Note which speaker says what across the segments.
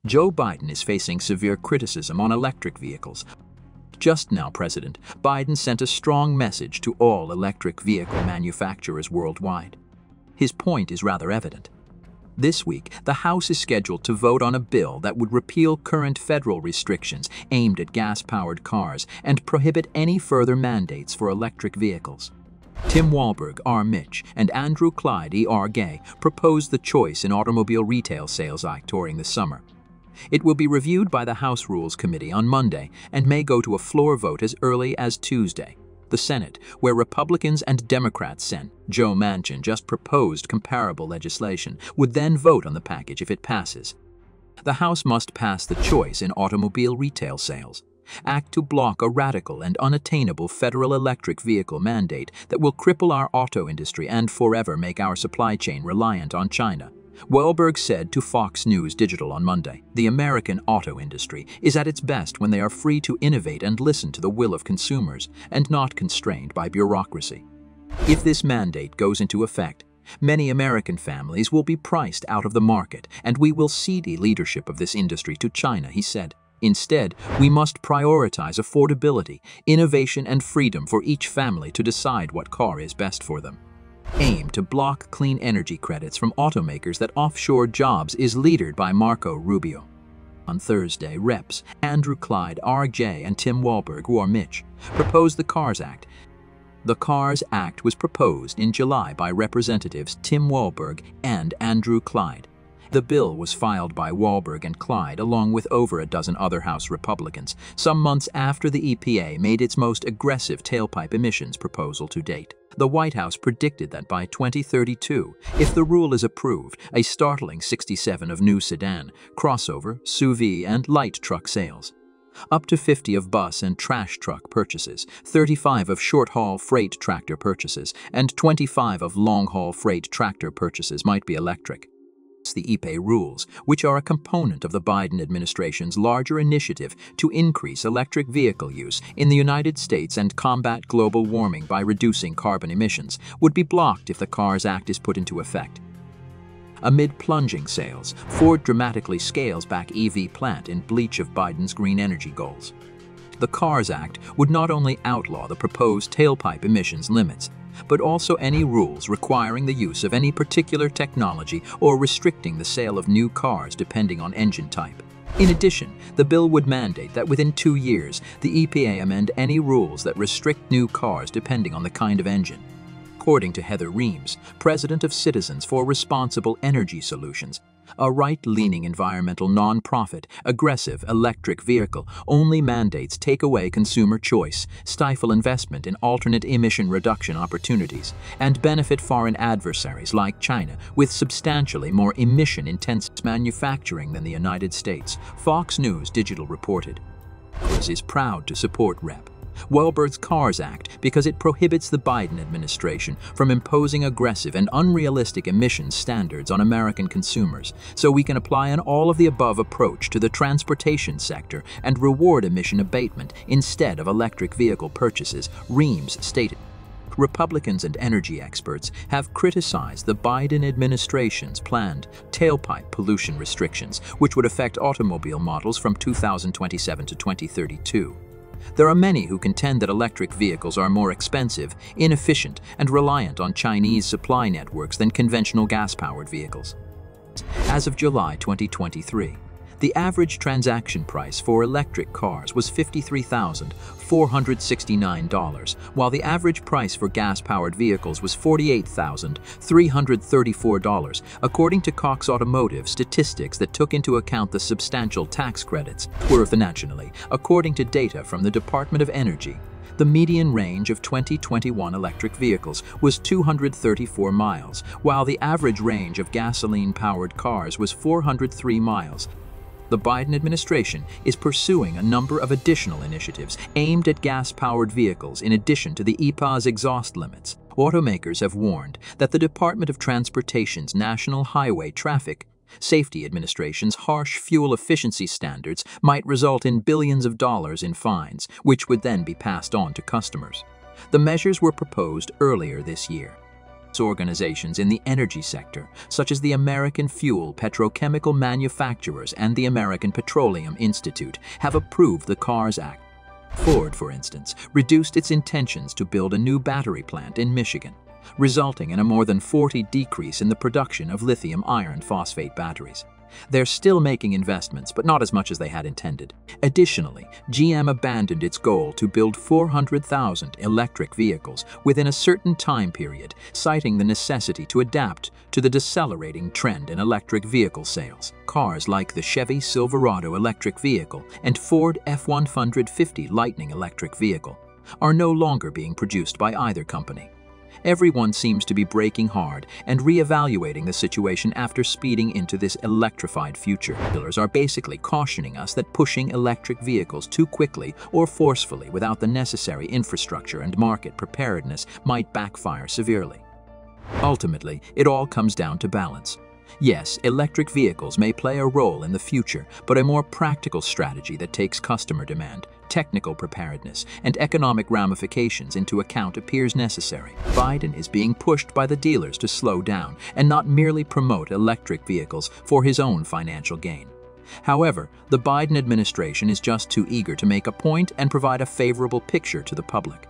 Speaker 1: Joe Biden is facing severe criticism on electric vehicles. Just now, President Biden sent a strong message to all electric vehicle manufacturers worldwide. His point is rather evident. This week, the House is scheduled to vote on a bill that would repeal current federal restrictions aimed at gas-powered cars and prohibit any further mandates for electric vehicles. Tim Walberg, R. Mitch, and Andrew Clyde, E. R. Gay, proposed the Choice in Automobile Retail Sales Act during the summer. It will be reviewed by the House Rules Committee on Monday and may go to a floor vote as early as Tuesday. The Senate, where Republicans and Democrats sent, Joe Manchin just proposed comparable legislation, would then vote on the package if it passes. The House must pass the Choice in Automobile Retail Sales Act to block a radical and unattainable federal electric vehicle mandate that will cripple our auto industry and forever make our supply chain reliant on China. Walberg said to Fox News Digital on Monday, "The American auto industry is at its best when they are free to innovate and listen to the will of consumers and not constrained by bureaucracy. If this mandate goes into effect, many American families will be priced out of the market and we will cede the leadership of this industry to China," he said. Instead, we must prioritize affordability, innovation, and freedom for each family to decide what car is best for them. Aim to block clean energy credits from automakers that offshore jobs is leadered by Marco Rubio. On Thursday, Reps. Andrew Clyde, R.J., and Tim Walberg, or Mitch, proposed the CARS Act. The CARS Act was proposed in July by Representatives Tim Walberg and Andrew Clyde. The bill was filed by Walberg and Clyde along with over a dozen other House Republicans, some months after the EPA made its most aggressive tailpipe emissions proposal to date. The White House predicted that by 2032, if the rule is approved, a startling 67 of new sedan, crossover, SUV, and light truck sales, up to 50 of bus and trash truck purchases, 35 of short-haul freight tractor purchases, and 25 of long-haul freight tractor purchases might be electric. The EPA rules, which are a component of the Biden administration's larger initiative to increase electric vehicle use in the United States and combat global warming by reducing carbon emissions, would be blocked if the CARS Act is put into effect. Amid plunging sales, Ford dramatically scales back EV plant in breach of Biden's green energy goals. The CARS Act would not only outlaw the proposed tailpipe emissions limits, but also any rules requiring the use of any particular technology or restricting the sale of new cars depending on engine type. In addition, the bill would mandate that within 2 years, the EPA amend any rules that restrict new cars depending on the kind of engine. According to Heather Reams, president of Citizens for Responsible Energy Solutions, a right-leaning environmental nonprofit, aggressive electric vehicle only mandates take away consumer choice, stifle investment in alternate emission reduction opportunities, and benefit foreign adversaries like China with substantially more emission-intensive manufacturing than the United States, Fox News Digital reported. Congress is proud to support Rep. Walberg's CARS Act because it prohibits the Biden administration from imposing aggressive and unrealistic emissions standards on American consumers, so we can apply an all-of-the-above approach to the transportation sector and reward emission abatement instead of electric vehicle purchases, Reams stated. Republicans and energy experts have criticized the Biden administration's planned tailpipe pollution restrictions, which would affect automobile models from 2027 to 2032. There are many who contend that electric vehicles are more expensive, inefficient, and reliant on Chinese supply networks than conventional gas-powered vehicles. As of July 2023, the average transaction price for electric cars was $53,469, while the average price for gas-powered vehicles was $48,334, according to Cox Automotive statistics that took into account the substantial tax credits worth nationally, according to data from the Department of Energy. The median range of 2021 electric vehicles was 234 miles, while the average range of gasoline-powered cars was 403 miles. The Biden administration is pursuing a number of additional initiatives aimed at gas-powered vehicles in addition to the EPA's exhaust limits. Automakers have warned that the Department of Transportation's National Highway Traffic Safety Administration's harsh fuel efficiency standards might result in billions of dollars in fines, which would then be passed on to customers. The measures were proposed earlier this year. Organizations in the energy sector, such as the American Fuel Petrochemical Manufacturers and the American Petroleum Institute, have approved the CARS Act. Ford, for instance, reduced its intentions to build a new battery plant in Michigan, resulting in a more than 40% decrease in the production of lithium iron phosphate batteries. They're still making investments, but not as much as they had intended. Additionally, GM abandoned its goal to build 400,000 electric vehicles within a certain time period, citing the necessity to adapt to the decelerating trend in electric vehicle sales. Cars like the Chevy Silverado electric vehicle and Ford F-150 Lightning electric vehicle are no longer being produced by either company. Everyone seems to be braking hard and re-evaluating the situation after speeding into this electrified future. Dealers are basically cautioning us that pushing electric vehicles too quickly or forcefully without the necessary infrastructure and market preparedness might backfire severely. Ultimately, it all comes down to balance. Yes, electric vehicles may play a role in the future, but a more practical strategy that takes customer demand, technical preparedness, and economic ramifications into account appears necessary. Biden is being pushed by the dealers to slow down and not merely promote electric vehicles for his own financial gain. However, the Biden administration is just too eager to make a point and provide a favorable picture to the public.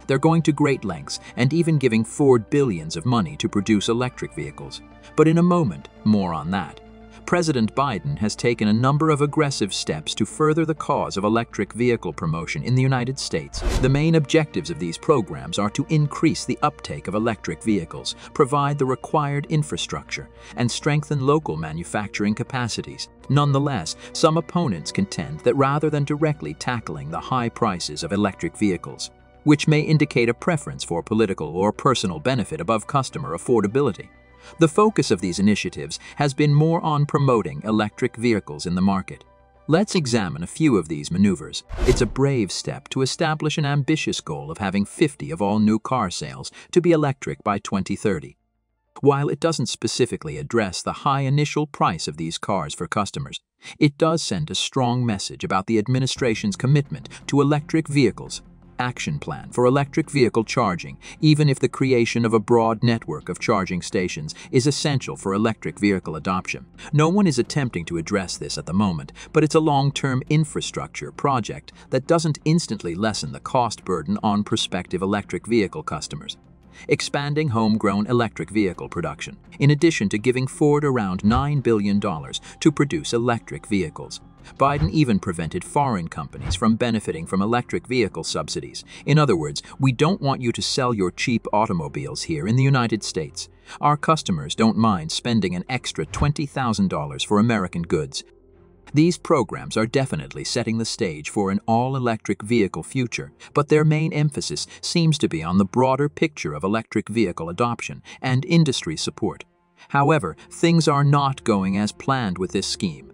Speaker 1: They're going to great lengths and even giving Ford billions of money to produce electric vehicles. But in a moment, more on that. President Biden has taken a number of aggressive steps to further the cause of electric vehicle promotion in the United States. The main objectives of these programs are to increase the uptake of electric vehicles, provide the required infrastructure, and strengthen local manufacturing capacities. Nonetheless, some opponents contend that rather than directly tackling the high prices of electric vehicles, which may indicate a preference for political or personal benefit above customer affordability, the focus of these initiatives has been more on promoting electric vehicles in the market. Let's examine a few of these maneuvers. It's a brave step to establish an ambitious goal of having 50% of all new car sales to be electric by 2030. While it doesn't specifically address the high initial price of these cars for customers, it does send a strong message about the administration's commitment to electric vehicles. Action plan for electric vehicle charging, even if the creation of a broad network of charging stations is essential for electric vehicle adoption. No one is attempting to address this at the moment, but it's a long-term infrastructure project that doesn't instantly lessen the cost burden on prospective electric vehicle customers. Expanding homegrown electric vehicle production, in addition to giving Ford around $9 billion to produce electric vehicles. Biden even prevented foreign companies from benefiting from electric vehicle subsidies. In other words, we don't want you to sell your cheap automobiles here in the United States. Our customers don't mind spending an extra $20,000 for American goods. These programs are definitely setting the stage for an all-electric vehicle future, but their main emphasis seems to be on the broader picture of electric vehicle adoption and industry support. However, things are not going as planned with this scheme.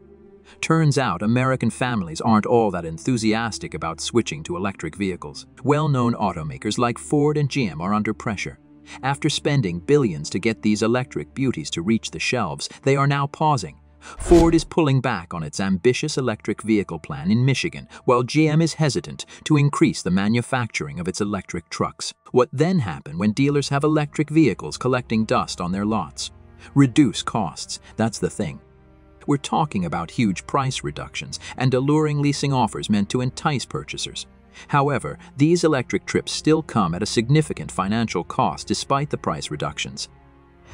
Speaker 1: Turns out American families aren't all that enthusiastic about switching to electric vehicles. Well-known automakers like Ford and GM are under pressure. After spending billions to get these electric beauties to reach the shelves, they are now pausing. Ford is pulling back on its ambitious electric vehicle plan in Michigan, while GM is hesitant to increase the manufacturing of its electric trucks. What then happens when dealers have electric vehicles collecting dust on their lots? Reduce costs, that's the thing. We're talking about huge price reductions and alluring leasing offers meant to entice purchasers. However, these electric trips still come at a significant financial cost despite the price reductions.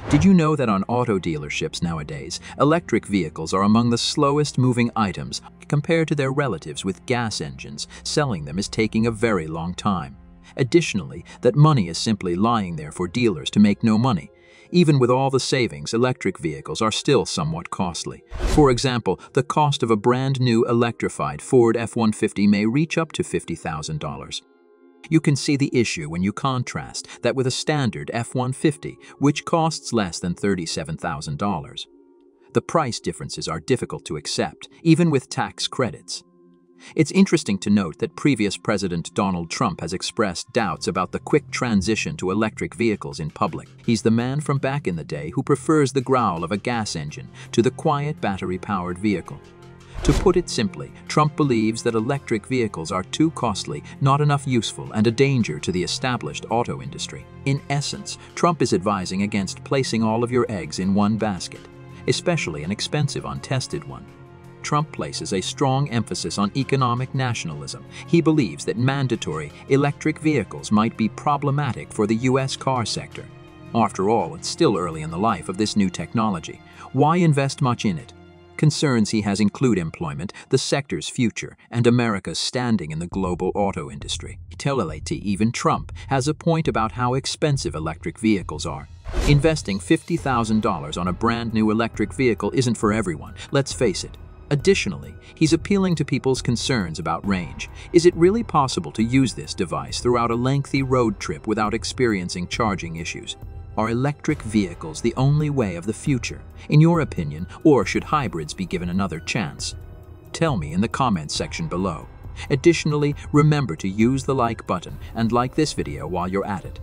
Speaker 1: Did you know that on auto dealerships nowadays, electric vehicles are among the slowest moving items compared to their relatives with gas engines? Selling them is taking a very long time. Additionally, that money is simply lying there for dealers to make no money. Even with all the savings, electric vehicles are still somewhat costly. For example, the cost of a brand new electrified Ford F-150 may reach up to $50,000. You can see the issue when you contrast that with a standard F-150, which costs less than $37,000. The price differences are difficult to accept, even with tax credits. It's interesting to note that previous President Donald Trump has expressed doubts about the quick transition to electric vehicles in public. He's the man from back in the day who prefers the growl of a gas engine to the quiet battery-powered vehicle. To put it simply, Trump believes that electric vehicles are too costly, not enough useful, and a danger to the established auto industry. In essence, Trump is advising against placing all of your eggs in one basket, especially an expensive, untested one. Trump places a strong emphasis on economic nationalism. He believes that mandatory electric vehicles might be problematic for the U.S. car sector. After all, it's still early in the life of this new technology. Why invest much in it? Concerns he has include employment, the sector's future, and America's standing in the global auto industry. Even Trump has a point about how expensive electric vehicles are. Investing $50,000 on a brand new electric vehicle isn't for everyone, let's face it. Additionally, he's appealing to people's concerns about range. Is it really possible to use this device throughout a lengthy road trip without experiencing charging issues? Are electric vehicles the only way of the future, in your opinion, or should hybrids be given another chance? Tell me in the comments section below. Additionally, remember to use the like button and like this video while you're at it.